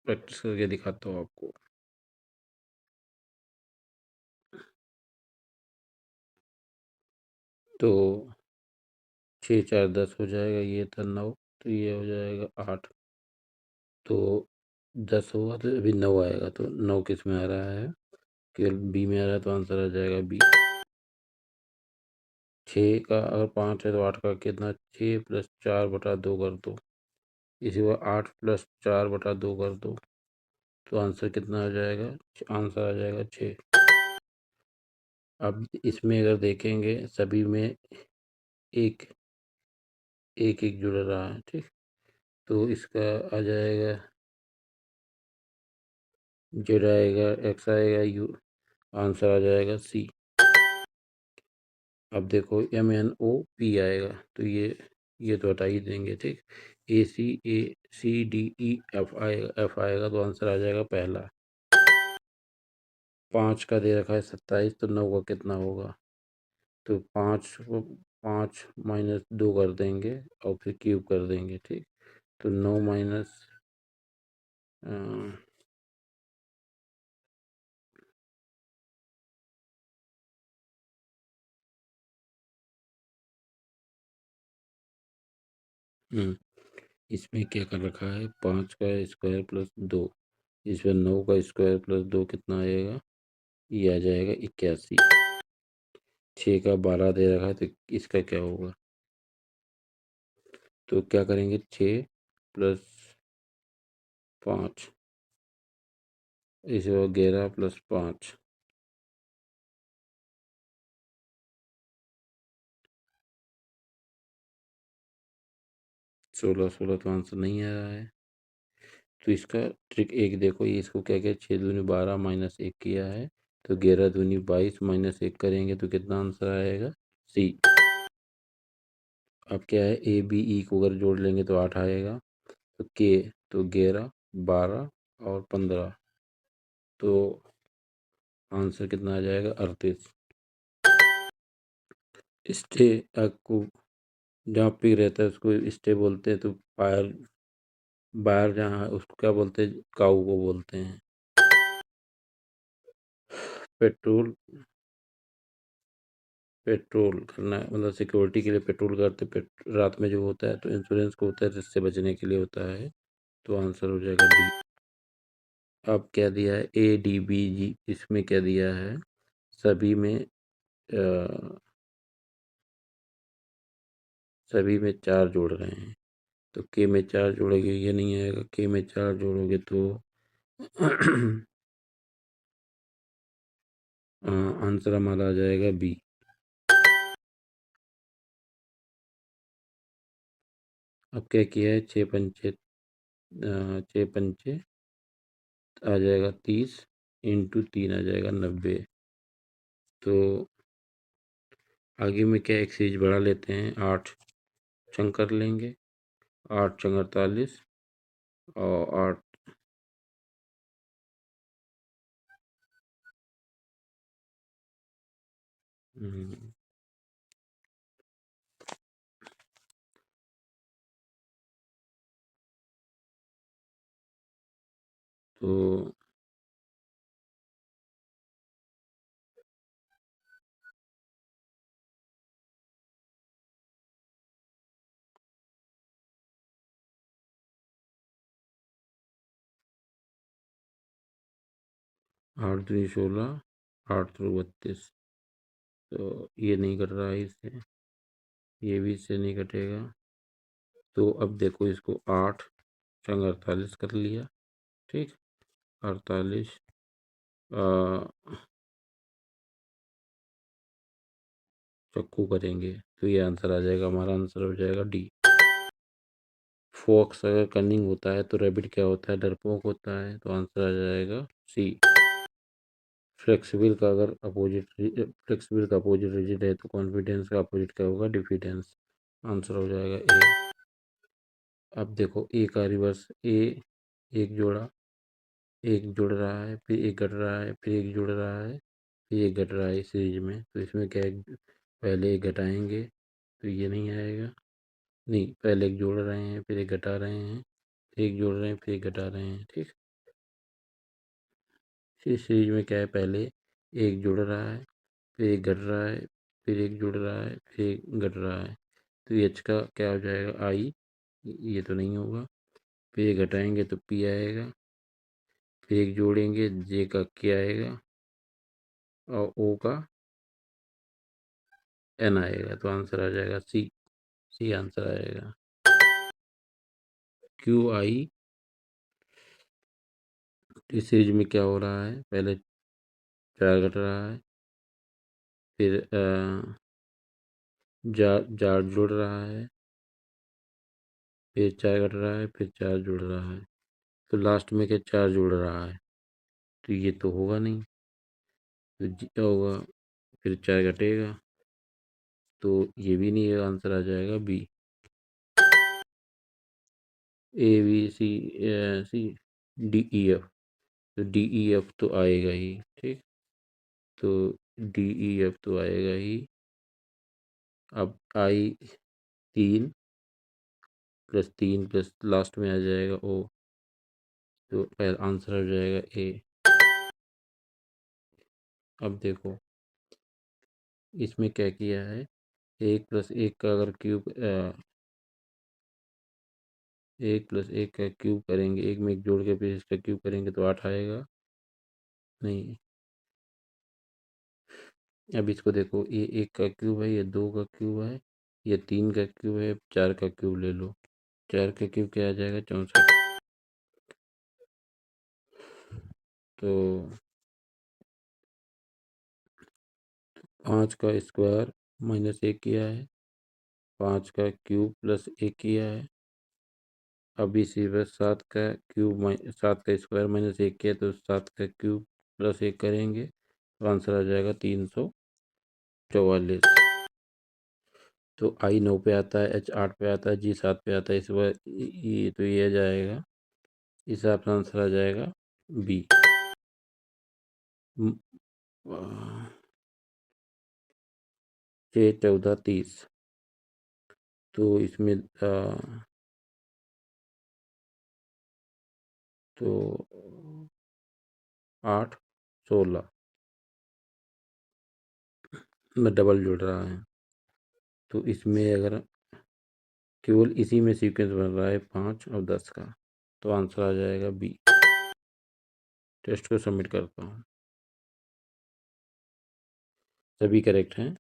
Practice करके दिखाता हूँ आपको। तो 6 4 10 हो जाएगा, ये था 9, तो ये हो जाएगा 8। तो 10 होगा तो अभी 9 आएगा, तो 9 किस में आ रहा है? केवल बी में आ रहा है, तो आंसर आ जाएगा बी। 6 का अगर 5 है तो 8 का कितना? 6 + 4/2 कर दो। इसी को 8 + 4/2 कर दो, तो आंसर कितना आ जाएगा? आंसर आ जाएगा 6। अब इसमें अगर देखेंगे सभी में एक एक एक जुड़ रहा है, ठीक। तो इसका आ जाएगा, जेड आएगा, एक्स आएगा, यू, आंसर आ जाएगा सी। अब देखो MNOP आएगा, तो ये तो हटा ही देंगे, ठीक। ACACDE एफ आएगा, तो आंसर आ जाएगा पहला। 5 का दे रखा है 27, तो 9 का कितना होगा? तो 5 को 5 - 2 कर देंगे और फिर क्यूब कर देंगे, ठीक। तो 9 माइनस इसमें क्या कर रखा है? 5 का स्क्वायर प्लस 2, इसमें 9 का स्क्वायर प्लस 2 कितना आएगा? ये आ जाएगा 81। 6 का 12 दे रखा है, तो इसका क्या होगा? तो क्या करेंगे? 6 + 5, इसे 11 + 5, 16। 16 तो आंसर नहीं आ रहा है। तो इसका ट्रिक एक देखो, ये इसको क्या किया? 6 दूनी 12 - 1 किया है, तो 11 दूनी 22 - 1 करेंगे तो कितना आंसर आएगा? सी। अब क्या है? ABE को अगर जोड़ लेंगे तो 8 आएगा, तो के, तो 11 12 और 15, तो आंसर कितना आ जाएगा? 38। स्टे को जहाँ पिग रहता है उसको स्टे बोलते हैं, तो फायर बाहर जहाँ उसको क्या बोलते हैं? काऊ को बोलते हैं। पेट्रोल पेट्रोल करना है, मतलब सिक्योरिटी के लिए पेट्रोल करते रात में जो होता है, तो इंश्योरेंस को होता है, जिससे बचने के लिए होता है, तो आंसर हो जाएगा डी। अब क्या दिया है? ADBG, इसमें क्या दिया है? सभी में सभी में 4 जोड़ रहे हैं, तो के में 4 जोड़ोगे ये नहीं आएगा, के में 4 जोड़ोगे तो आंसर हमारा आ जाएगा बी। अब क्या किया है? 6 पंचे 6 पंचे आ जाएगा 30, इंटू 3 आ जाएगा 90। तो आगे में क्या एक सीरीज बढ़ा लेते हैं, 8 चंक कर लेंगे, 8 चंक 48 और 8। तो 8 दूनी 16, 8 त्रिक 32, तो ये नहीं कट रहा है इससे, ये भी इससे नहीं कटेगा। तो अब देखो इसको 8 चंग 48 कर लिया, ठीक। 48 चक्कू करेंगे, तो ये आंसर आ जाएगा, हमारा आंसर हो जाएगा डी। फॉक्स अगर कनिंग होता है तो रैबिट क्या होता है? डरपोक होता है, तो आंसर आ जाएगा सी। फ्लेक्सिबल का अगर फ्लेक्सिबल का अपोजिट रिजिड है, तो कॉन्फिडेंस का अपोजिट क्या होगा? डिफिडेंस, आंसर हो जाएगा ए। अब देखो ए का रिवर्स, एक जोड़ा, एक जुड़ रहा है, फिर एक घट रहा है, फिर एक जुड़ रहा है, फिर एक घट रहा है इस सीरीज में, तो इसमें क्या है? पहले एक घटाएंगे तो ये नहीं आएगा, नहीं, पहले एक जोड़ रहे हैं फिर एक घटा रहे हैं, एक जोड़ रहे हैं फिर एक घटा रहे हैं, ठीक। इस सीरीज में क्या है, पहले एक जुड़ रहा है फिर एक घट रहा है फिर एक जुड़ रहा है फिर एक घट रहा है, तो एच का क्या हो जाएगा, आई, ये तो नहीं होगा। फिर एक घटाएंगे तो पी आएगा, फिर एक जोड़ेंगे जे का के आएगा और ओ का एन आएगा, तो आंसर आ जाएगा सी। सी आंसर आएगा। क्यू आई, इस सीरीज में क्या हो रहा है, पहले चार घट रहा है फिर चार जुड़ रहा है फिर चार घट रहा है फिर चार जुड़ रहा है, तो लास्ट में क्या चार जुड़ रहा है, तो ये तो होगा नहीं। तो क्या होगा, फिर चार घटेगा तो ये भी नहीं है, आंसर आ जाएगा B. A B C C D E F, तो डी ई एफ तो आएगा ही, ठीक। तो डी ई एफ तो आएगा ही। अब आई तीन प्लस लास्ट में आ जाएगा ओ, तो आंसर हो जाएगा ए। अब देखो इसमें क्या किया है, एक प्लस एक का अगर क्यूब एक प्लस एक का क्यूब करेंगे, एक में एक जोड़ के फिर इसका क्यूब करेंगे तो 8 आएगा नहीं। अब इसको देखो, ये एक का क्यूब है, ये दो का क्यूब है, ये तीन का क्यूब है, चार का क्यूब ले लो, चार का क्यूब क्या आ जाएगा, 64। तो 5 का स्क्वायर माइनस एक किया है, 5 का क्यूब प्लस एक किया है। अब इसी पर 7 का क्यूब 7 का स्क्वायर माइनस एक किया, तो 7 का क्यूब प्लस एक करेंगे तो आंसर आ जाएगा 344। तो आई 9 पे आता है, एच 8 पे आता है, जी 7 पे आता है, इस बार ये तो ये आ जाएगा, इस हिसाब से आंसर आ जाएगा बी। 6 14 30, तो इसमें तो 8 16 में डबल जुड़ रहा है, तो इसमें अगर केवल इसी में सीक्वेंस बन रहा है 5 और 10 का, तो आंसर आ जाएगा बी। टेस्ट को सबमिट करता हूँ, सभी करेक्ट हैं।